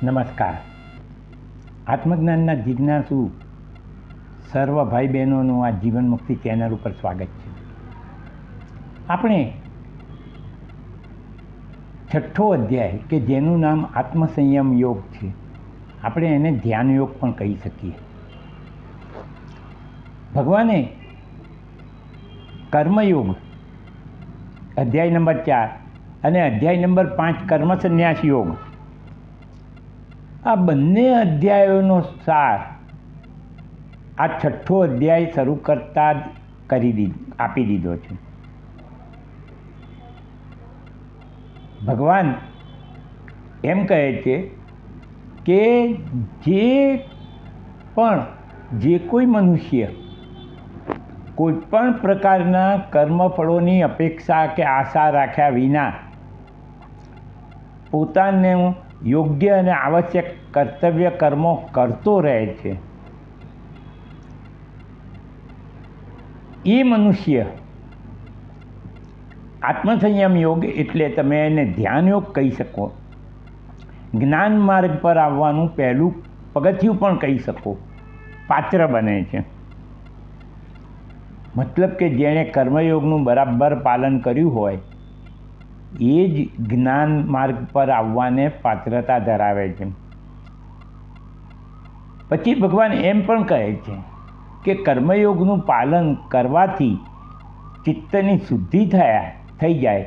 નમસ્કાર. આત્મજ્ઞાનના જિજ્ઞાસુ સર્વ ભાઈ બહેનોનું આ જીવનમુક્તિ ચેનલ ઉપર સ્વાગત છે. આપણે છઠ્ઠો અધ્યાય કે જેનું નામ આત્મસંયમ યોગ છે, આપણે એને ધ્યાન યોગ પણ કહી શકીએ. ભગવાને કર્મયોગ અધ્યાય નંબર 4 અને અધ્યાય નંબર 5 કર્મ સંન્યાસ યોગ, આ બંને અધ્યાયોનો સાર આ છઠ્ઠો અધ્યાય શરૂ કરતાં જ આપી દીધો છે. ભગવાન એમ કહે છે કે જે કોઈ મનુષ્ય કોઈ પણ પ્રકારના કર્મફળોની અપેક્ષા કે આશા રાખ્યા વિના પોતાનું યોગ્ય અને આવશ્યક કર્તવ્ય કર્મો કરતો રહે છે, એ મનુષ્ય આત્મસંયમ યોગ એટલે તમે એને ધ્યાન યોગ કહી શકો, જ્ઞાન માર્ગ પર આવવાનું પહેલું પગથિયું પણ કહી શકો, પાત્ર બને છે. મતલબ કે જેણે કર્મયોગનું બરાબર પાલન કર્યું હોય એ જ જ્ઞાન માર્ગ પર આવવાને પાત્રતા ધરાવે છે. પછી ભગવાન એમ પણ કહે છે કે કર્મયોગનું પાલન કરવાથી ચિત્તની શુદ્ધિ થઈ જાય,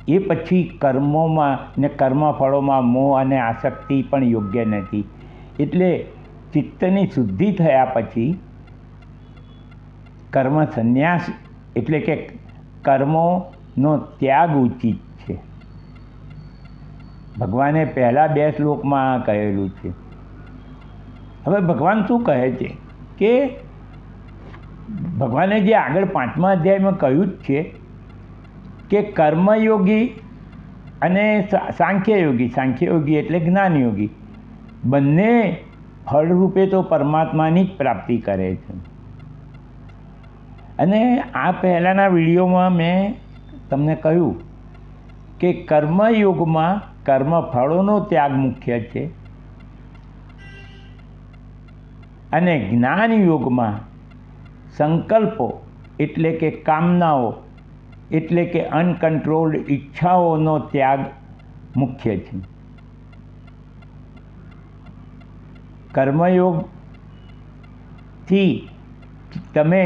એ પછી કર્મોમાં ને કર્મફળોમાં મોહ અને આસક્તિ પણ યોગ્ય નથી. એટલે ચિત્તની શુદ્ધિ થયા પછી કર્મ સંન્યાસ એટલે કે કર્મોનો ત્યાગ ઉચિત છે. ભગવાને પહેલાં 2 શ્લોકમાં કહેલું છે. હવે ભગવાન શું કહે છે કે ભગવાને જે આગળ 5મા અધ્યાયમાં કહ્યું જ છે કે કર્મયોગી અને સાંખ્યયોગી એટલે જ્ઞાનયોગી બંને ફળરૂપે તો પરમાત્માની જ પ્રાપ્તિ કરે છે. અને આ પહેલાંના વિડીયોમાં મેં તમને કહ્યું કે કર્મયોગમાં કર્મફળોનો ત્યાગ મુખ્ય છે અને જ્ઞાન યોગમાં સંકલ્પો એટલે કે કામનાઓ એટલે કે અનકન્ટ્રોલ્ડ ઈચ્છાઓનો ત્યાગ મુખ્ય છે. કર્મયોગથી તમે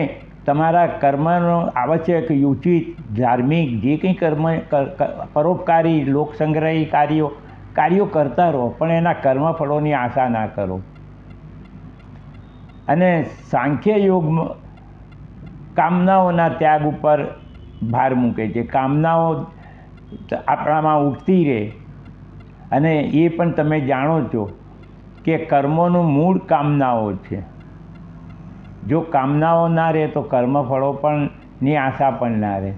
તમારા કર્મનો આવશ્યક ઉચિત ધાર્મિક જે કંઈ કર્મ પરોપકારી લોકસંગ્રહી કાર્યો કરતા રહો, પણ એના કર્મફળોની આશા ના કરો. અને સાંખ્ય યોગ કામનાઓના ત્યાગ ઉપર ભાર મૂકે છે. કામનાઓ આપણામાં ઉઠતી રહે, અને એ પણ તમે જાણો છો કે કર્મોનું મૂળ કામનાઓ છે. જો કામનાઓ ના રહે તો કર્મફળો પણ ની આશા પણ ના રહે.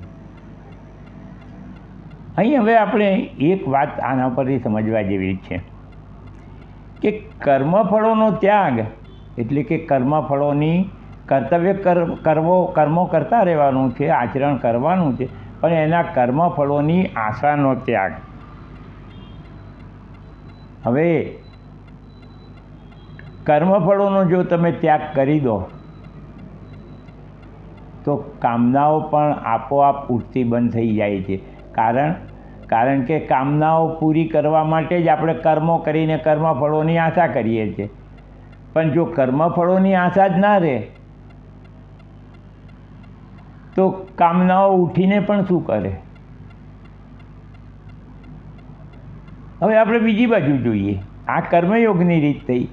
અહીં હવે આપણે એક વાત આના પરથી સમજવા જેવી છે કે કર્મફળોનો ત્યાગ એટલે કે કર્મફળોની કર્તવ્ય કર્મો કરતા રહેવાનું છે, આચરણ કરવાનું છે, પણ એના કર્મફળોની આશાનો ત્યાગ. હવે કર્મફળોનો જો તમે ત્યાગ કરી દો તો કામનાઓ પણ આપોઆપ ઉઠતી બંધ થઈ જાય છે. કારણ કે કામનાઓ પૂરી કરવા માટે જ આપણે કર્મો કરીને કર્મફળોની આશા કરીએ છીએ. પણ જો કર્મફળોની આશા જ ના રહે તો કામનાઓ ઉઠીને પણ શું કરે? હવે આપણે બીજી બાજુ જોઈએ. આ કર્મયોગની રીત થઈ.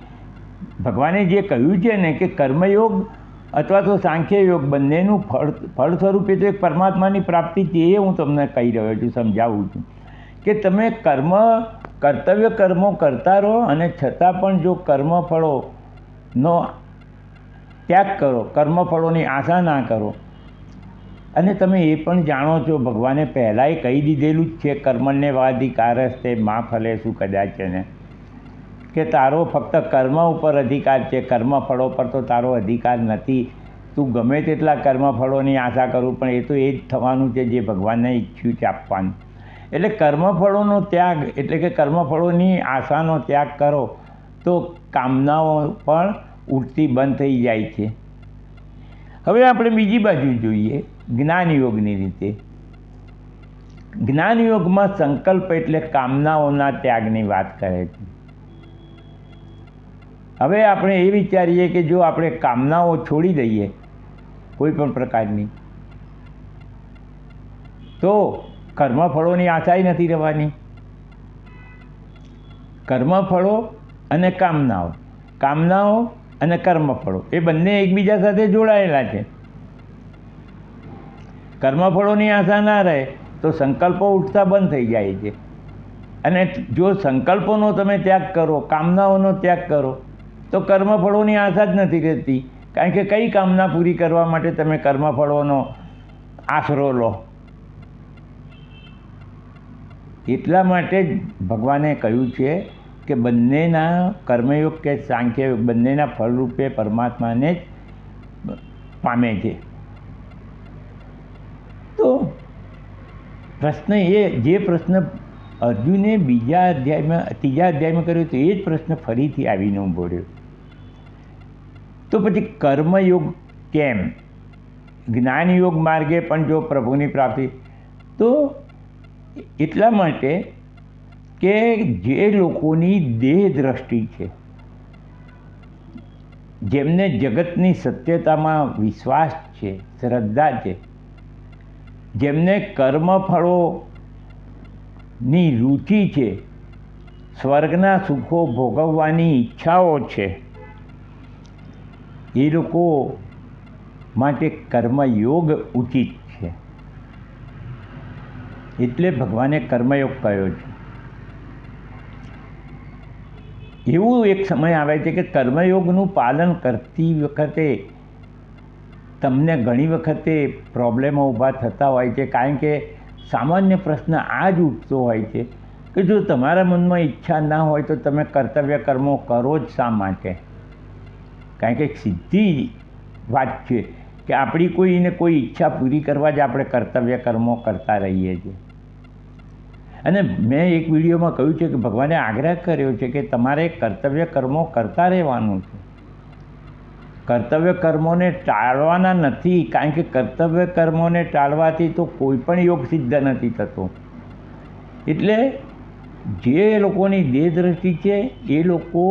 ભગવાને જે કહ્યું છે ને કે કર્મયોગ અથવા તો સાંખ્યયોગ બંનેનું ફળ સ્વરૂપે તો એક પરમાત્માની પ્રાપ્તિ છે, એ હું તમને કહી રહ્યો છું, સમજાવું છું કે તમે કર્તવ્ય કર્મો કરતા રહો અને છતાં પણ જો કર્મફળોનો ત્યાગ કરો, કર્મફળોની આશા ના કરો. અને તમે એ પણ જાણો છો ભગવાને પહેલાંય કહી દીધેલું જ છે, કર્મણ્યેવાધિકારસ્તે મા ફલેષુ કદાચન, કે તારો ફક્ત કર્મ ઉપર અધિકાર છે, કર્મફળો પર તો તારો અધિકાર નથી. તું ગમે તેટલા કર્મફળોની આશા કરું પણ એ તો એ જ થવાનું છે જે ભગવાનને ઈચ્છ્યું છે આપવાનું. એટલે કર્મફળોનો ત્યાગ એટલે કે કર્મફળોની આશાનો ત્યાગ કરો તો કામનાઓ પણ ઉઠતી બંધ થઈ જાય છે. હવે આપણે બીજી બાજુ જોઈએ જ્ઞાનયોગની રીતે. જ્ઞાનયોગમાં સંકલ્પ એટલે કામનાઓના ત્યાગની વાત કરે છે. હવે આપણે એ વિચારીએ કે જો આપણે કામનાઓ છોડી દઈએ કોઈ પણ પ્રકારની તો કર્મફળોની આશાય નથી રહેવાની. કર્મફળો અને કામનાઓ અને કર્મફળો એ બંને એકબીજા સાથે જોડાયેલા છે. કર્મફળોની આશા ના રહે તો સંકલ્પો ઉઠતા બંધ થઈ જાય છે. અને જો સંકલ્પોનો તમે ત્યાગ કરો, કામનાઓનો ત્યાગ કરો તો કર્મફળોની આશા જ નથી રહેતી. કારણ કે કઈ કામના પૂરી કરવા માટે તમે કર્મફળોનો આશરો લો. એટલા માટે જ ભગવાને કહ્યું છે કે બંનેના કર્મયોગ કે સાંખ્યયોગ બંનેના ફળરૂપે પરમાત્માને જ પામે છે. તો પ્રશ્ન જે પ્રશ્ન અર્જુને ત્રીજા અધ્યાયમાં કર્યો તો એ જ પ્રશ્ન ફરીથી આવીને ઊભો રહ્યો. તો પછી કર્મયોગ કેમ? જ્ઞાનયોગ માર્ગે પણ જો પ્રભુની પ્રાપ્તિ, તો એટલા માટે કે જે લોકોની દેહ દ્રષ્ટિ છે, જેમને જગતની સત્યતામાં વિશ્વાસ છે, શ્રદ્ધા છે, જેમને કર્મફળોની રુચિ છે, સ્વર્ગના સુખો ભોગવવાની ઈચ્છાઓ છે, એ લોકો માટે કર્મયોગ ઉચિત છે. એટલે ભગવાને કર્મયોગ કહ્યો છે. એવું એક સમય આવે છે કે કર્મયોગનું પાલન કરતી વખતે તમને ઘણી વખતે પ્રોબ્લેમો ઊભા થતા હોય છે. કારણ કે સામાન્ય પ્રશ્ન આ જ ઉઠતો હોય છે કે જો તમારા મનમાં ઈચ્છા ના હોય તો તમે કર્તવ્ય કર્મો કરો જ શા માટે? કારણ કે સીધી વાત છે કે આપણી કોઈને કોઈ ઈચ્છા પૂરી કરવા જ આપણે કર્તવ્ય કર્મો કરતા રહીએ છીએ. અને મેં એક વિડીયોમાં કહ્યું છે કે ભગવાને આગ્રહ કર્યો છે કે તમારે કર્તવ્ય કર્મો કરતા રહેવાનું છે. કર્તવ્ય કર્મોને ટાળવાના નથી. કારણ કે કર્તવ્ય કર્મોને ટાળવાથી તો કોઈ પણ યોગ સિદ્ધ નથી થતો. એટલે જે લોકોની દેહ દ્રષ્ટિ છે એ લોકો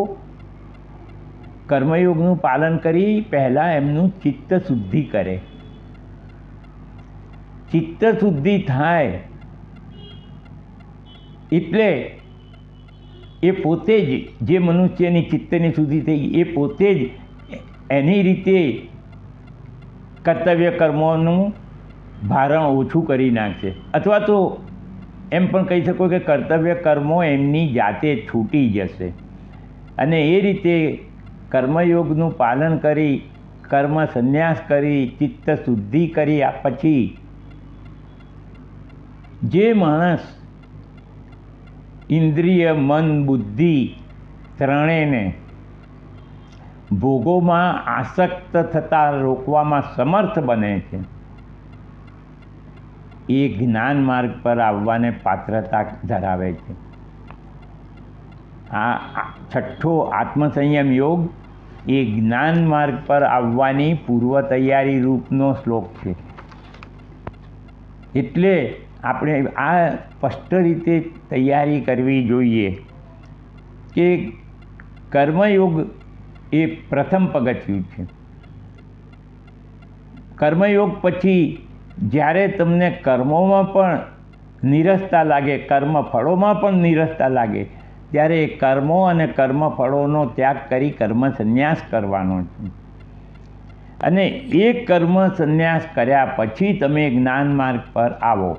કર્મયોગનું પાલન કરી પહેલાં એમનું ચિત્ત શુદ્ધિ કરે. ચિત્ત શુદ્ધિ થાય એટલે એ પોતે જ જે મનુષ્યની ચિત્તની શુદ્ધિ થઈ એ પોતે જ એની રીતે કર્તવ્ય કર્મોનું ભારણ ઓછું કરી નાખશે. અથવા તો એમ પણ કહી શકો કે કર્તવ્ય કર્મો એમની જાતે છૂટી જશે. અને એ રીતે કર્મયોગનું પાલન કરી, કર્મ સંન્યાસ કરી, ચિત્ત શુદ્ધિ કર્યા પછી જે માણસ ઇન્દ્રિય, મન, બુદ્ધિ ત્રણેયને ભોગોમાં આસક્ત થતાં રોકવામાં સમર્થ બને છે એ જ્ઞાન માર્ગ પર આવવાને પાત્રતા ધરાવે છે. આ છઠ્ઠો આત્મસંયમ યોગ એ જ્ઞાન માર્ગ પર આવવાની પૂર્વ તૈયારી રૂપનો શ્લોક છે. એટલે આપણે આ સ્પષ્ટ રીતે તૈયારી કરવી જોઈએ કે કર્મયોગ એ પ્રથમ પગથિયું છે. કર્મયોગ પછી જ્યારે તમને કર્મોમાં પણ નીરસતા લાગે, કર્મફળોમાં પણ નીરસતા લાગે, ત્યારે કર્મો અને કર્મફળોનો ત્યાગ કરી કર્મ સંન્યાસ કરવાનો છે. અને એ કર્મ સંન્યાસ કર્યા પછી તમે જ્ઞાન માર્ગ પર આવો.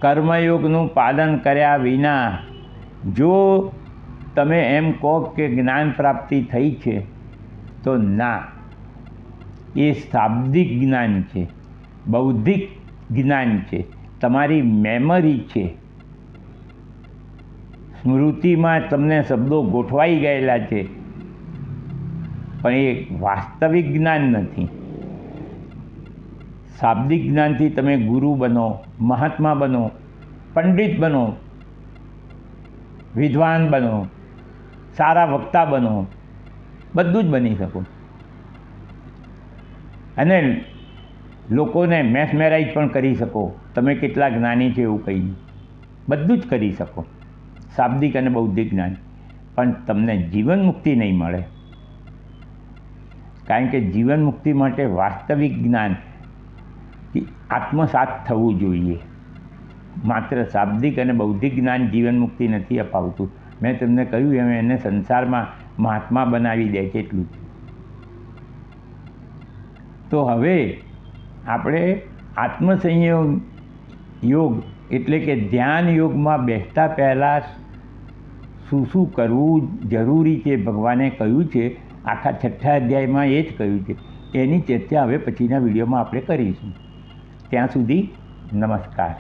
કર્મયોગનું પાલન કર્યા વિના જો તમે એમ કહો કે જ્ઞાન પ્રાપ્તિ થઈ છે તો ના, એ શાબ્દિક જ્ઞાન છે, બૌદ્ધિક જ્ઞાન છે, તમારી મેમરી છે, સ્મૃતિમાં તમને શબ્દો ગોઠવાઈ ગયેલા છે, પણ એ વાસ્તવિક જ્ઞાન નથી. શાબ્દિક જ્ઞાનથી તમે ગુરુ બનો, મહાત્મા બનો, પંડિત બનો, વિદ્વાન બનો, સારા વક્તા બનો, બધું જ બની શકો. અને લોકોને મેસમેરાઇઝ પણ કરી શકો. તમે કેટલા જ્ઞાની છે એવું કહીને બધું જ કરી શકો, શાબ્દિક અને બૌદ્ધિક જ્ઞાન. પણ તમને જીવન મુક્તિ નહીં મળે, કારણ કે જીવન મુક્તિ માટે વાસ્તવિક જ્ઞાન આત્મસાત થવું જોઈએ. માત્ર શાબ્દિક અને બૌદ્ધિક જ્ઞાન જીવન મુક્તિ નથી અપાવતું. મેં તમને કહ્યું એમ એને સંસારમાં મહાત્મા બનાવી દે છે એટલું જ. તો હવે આપણે આત્મસંયમ યોગ એટલે કે ધ્યાન યોગમાં બેસતા પહેલાં શું શું કરવું જરૂરી છે ભગવાને કહ્યું છે, આખા 6થા અધ્યાયમાં એ જ કહ્યું છે. એની ચર્ચા હવે પછીના વિડીયોમાં આપણે કરીશું. ત્યાં સુધી નમસ્કાર.